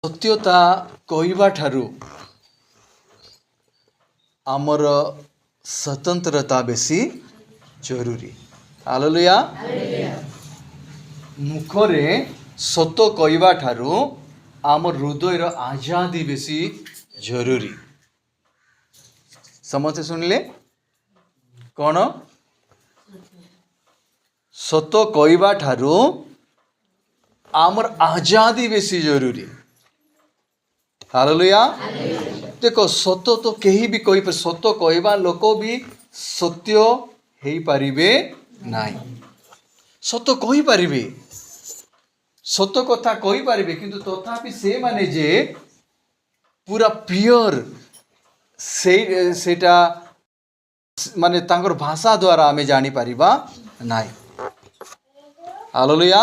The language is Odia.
ସତ୍ୟତା କହିବା ଠାରୁ ଆମର ସ୍ୱତନ୍ତ୍ରତା ବେଶୀ ଜରୁରୀ। ହାଲେଲୁୟା। ମୁଖରେ ସତ କହିବା ଠାରୁ ଆମ ହୃଦୟର ଆଜାଦି ବେଶୀ ଜରୁରୀ। ସମସ୍ତେ ଶୁଣିଲେ କ'ଣ? ସତ କହିବା ଠାରୁ ଆମର ଆଜାଦି ବେଶୀ ଜରୁରୀ। ହାଲେଲୁୟା। ଦେଖ, ସତ ତ କେହି ବି କହିପାରେ, ସତ କହିବା ଲୋକ ବି ସତ୍ୟ ହେଇପାରିବେ ନାହିଁ। ସତ କହିପାରିବେ, ସତ କଥା କହିପାରିବେ, କିନ୍ତୁ ତଥାପି ସେମାନେ ଯେ ପୁରା ପିଓର ସେଇଟା ମାନେ ତାଙ୍କର ଭାଷା ଦ୍ୱାରା ଆମେ ଜାଣିପାରିବା ନାହିଁ। ହାଲେଲୁୟା।